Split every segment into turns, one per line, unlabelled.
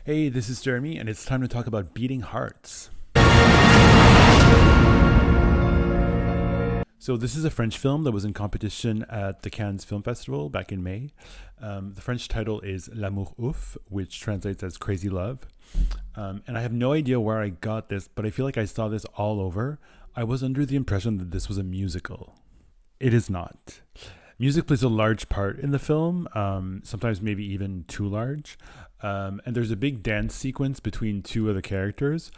Hey, this is Jeremy, and it's time to talk about Beating Hearts. So, this is a French film that was in competition at the Cannes Film Festival back in May. The French title is L'amour ouf, which translates as Crazy Love. And I have no idea where I got this, but I feel like I saw this all over. I was under the impression that this was a musical. It is not. Music plays a large part in the film, sometimes maybe even too large. And there's a big dance sequence between two of the characters,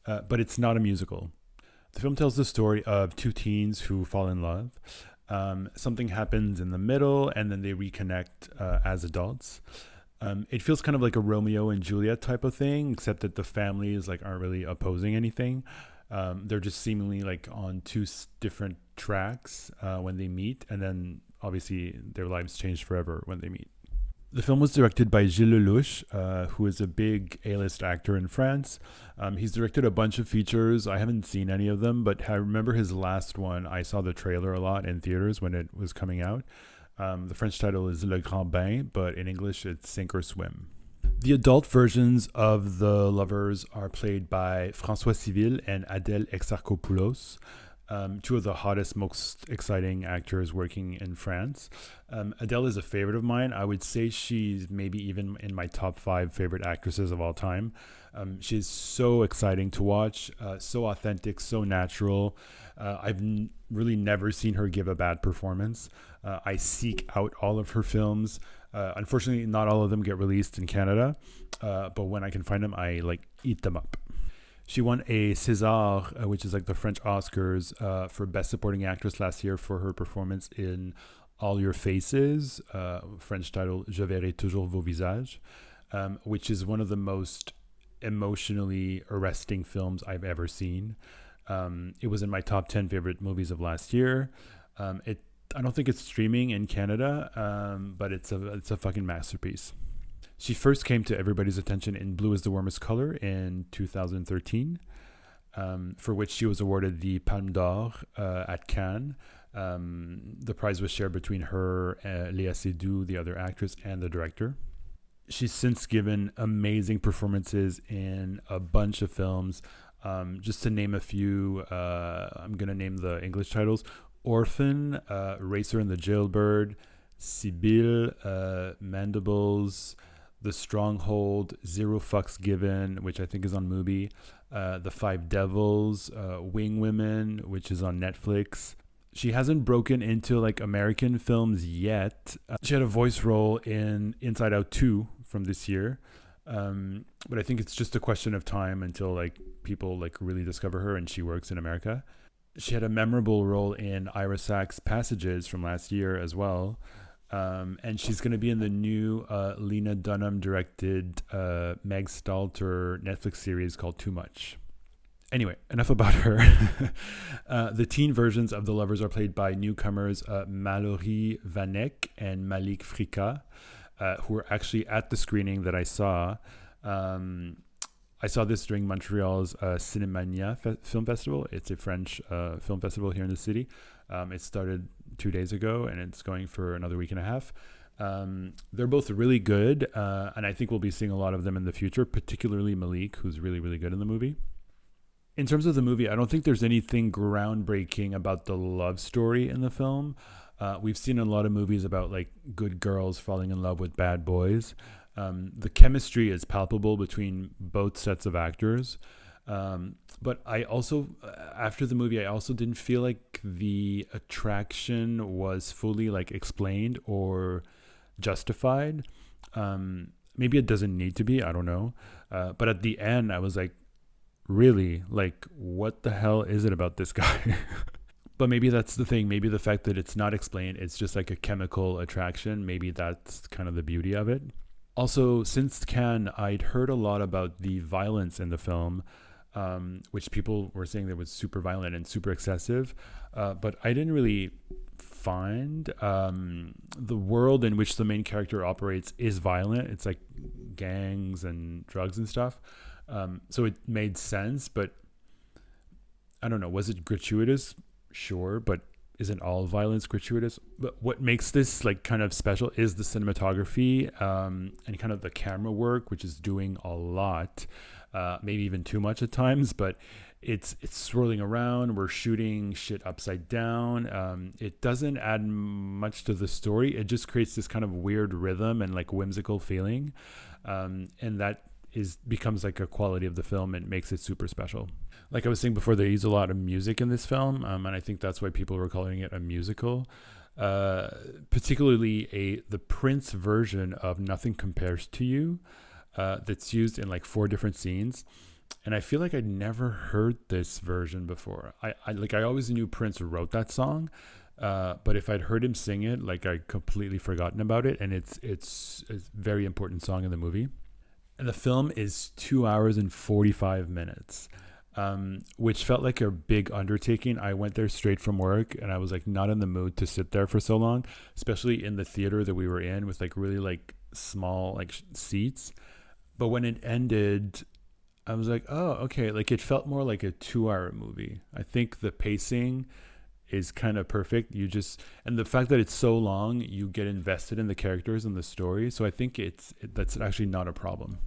but it's not a musical. The film tells the story of two teens who fall in love. Something happens in the middle, and then they reconnect as adults. It feels kind of like a Romeo and Juliet type of thing, except that the families aren't really opposing anything. They're just seemingly on two different tracks when they meet, and then obviously their lives change forever when they meet. The film was directed by Gilles Lelouch, who is a big A-list actor in France. He's directed a bunch of features. I haven't seen any of them, but I remember his last one. I saw the trailer a lot in theaters when it was coming out. The French title is Le Grand Bain, but in English it's Sink or Swim. The adult versions of the lovers are played by François Civil and Adèle Exarchopoulos. Two of the hottest, most exciting actors working in France. Adele is a favorite of mine. I would say she's maybe even in my top 5 favorite actresses of all time. She's so exciting to watch, so authentic, so natural. I've really never seen her give a bad performance. I seek out all of her films. Unfortunately, not all of them get released in Canada, but when I can find them, I eat them up. She won a César, which is the French Oscars, for Best Supporting Actress last year for her performance in All Your Faces, French title Je verrai toujours vos visages, which is one of the most emotionally arresting films I've ever seen. It was in my top 10 favorite movies of last year. I don't think it's streaming in Canada, but it's a fucking masterpiece. She first came to everybody's attention in Blue is the Warmest Color in 2013, for which she was awarded the Palme d'Or at Cannes. The prize was shared between her, Léa Seydoux, the other actress, and the director. She's since given amazing performances in a bunch of films. Just to name a few, I'm going to name the English titles. Orphan, Racer and the Jailbird, Sibylle, Mandibles, The Stronghold, Zero Fucks Given, which I think is on Mubi, The Five Devils, Wing Women, which is on Netflix. She hasn't broken into American films yet. She had a voice role in Inside Out 2 from this year. But I think it's just a question of time until people really discover her and she works in America. She had a memorable role in Ira Sachs' Passages from last year as well. And she's going to be in the new Lena Dunham directed Meg Stalter Netflix series called Too Much. Anyway, enough about her. The teen versions of the lovers are played by newcomers Mallory Vanek and Malik Frika, who were actually at the screening that I saw. I saw this during Montreal's Cinematography Film Festival. It's a French film festival here in the city. It started 2 days ago and it's going for another week and a half. They're both really good, and I think we'll be seeing a lot of them in the future, particularly Malik, who's really, really good in the movie. In terms of the movie, I don't think there's anything groundbreaking about the love story in the film. We've seen a lot of movies about good girls falling in love with bad boys. The chemistry is palpable between both sets of actors. But I also, after the movie, I also didn't feel like the attraction was fully explained or justified. Maybe it doesn't need to be, I don't know. But at the end, I was really, what the hell is it about this guy? But maybe that's the thing. Maybe the fact that it's not explained, it's just a chemical attraction. Maybe that's kind of the beauty of it. Also, since Cannes, I'd heard a lot about the violence in the film, which people were saying that was super violent and super excessive. But I didn't really find the world in which the main character operates is violent. It's gangs and drugs and stuff. So it made sense, but I don't know. Was it gratuitous? Sure, but isn't all violence gratuitous. But what makes this like kind of special is the cinematography, and kind of the camera work, which is doing a lot, maybe even too much at times. But it's swirling around. We're shooting shit upside down. It doesn't add much to the story. It just creates this kind of weird rhythm and like whimsical feeling, and that is becomes like a quality of the film and makes it super special. Like I was saying before, they use a lot of music in this film, and I think that's why people were calling it a musical. Uh, Particularly the Prince version of "Nothing Compares to You," that's used in like four different scenes. And I feel like I'd never heard this version before. I always knew Prince wrote that song, but if I'd heard him sing it, like I'd completely forgotten about it. And it's a very important song in the movie. And the film is 2 hours and 45 minutes, which felt like a big undertaking. I went there straight from work and I was like not in the mood to sit there for so long, especially in the theater that we were in with like really like small like seats. But when it ended, I was like, oh, okay. Like it felt more like a 2 hour movie. I think the pacing is kind of perfect. And the fact that it's so long, you get invested in the characters and the story. So I think that's actually not a problem.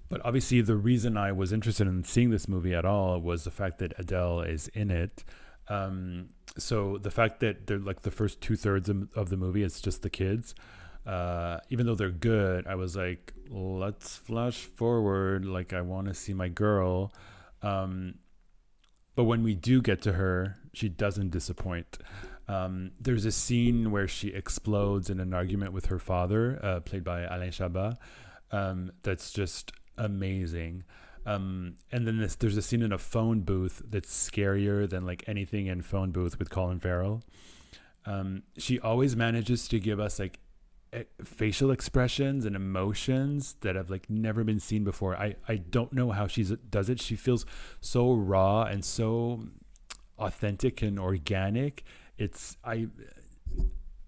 But obviously, the reason I was interested in seeing this movie at all was the fact that Adele is in it. So the fact that they're like the first 2/3 of the movie, it's just the kids. Even though they're good, I was like, let's flash forward. Like, I want to see my girl. Um, but when we do get to her, she doesn't disappoint. There's a scene where she explodes in an argument with her father, played by Alain Chabat. That's just amazing. And then there's a scene in a phone booth that's scarier than like anything in phone booth with Colin Farrell. She always manages to give us like facial expressions and emotions that have like never been seen before. I don't know how she does it. She feels so raw and so authentic and organic. It's I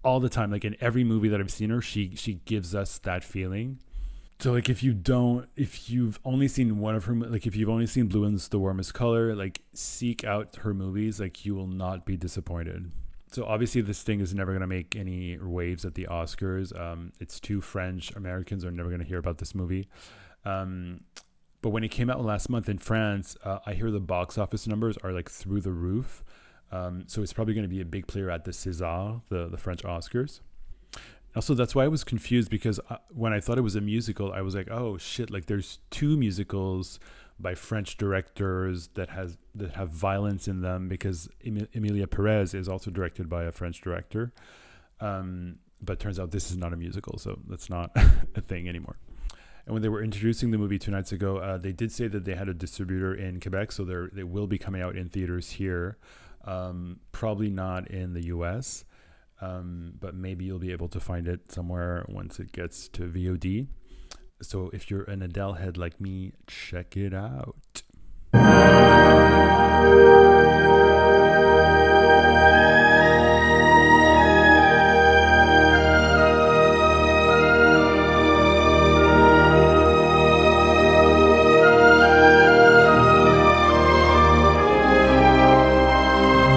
all the time, like in every movie that I've seen her, she gives us that feeling. So like if you've only seen one of her, like if you've only seen Blue is the Warmest Color, like seek out her movies, like you will not be disappointed. So obviously this thing is never going to make any waves at the Oscars. It's two French Americans are never going to hear about this movie. Um, but when it came out last month in France, I hear the box office numbers are like through the roof. So it's probably going to be a big player at the César, the French Oscars. Also, that's why I was confused because when I thought it was a musical, I was like, oh shit, like there's two musicals by French directors that have violence in them because Emilia Perez is also directed by a French director. But turns out this is not a musical, so that's not a thing anymore. And when they were introducing the movie 2 nights ago, they did say that they had a distributor in Quebec, so they will be coming out in theaters here. Probably not in the US, but maybe you'll be able to find it somewhere once it gets to VOD. So if you're an Adele head like me, check it out.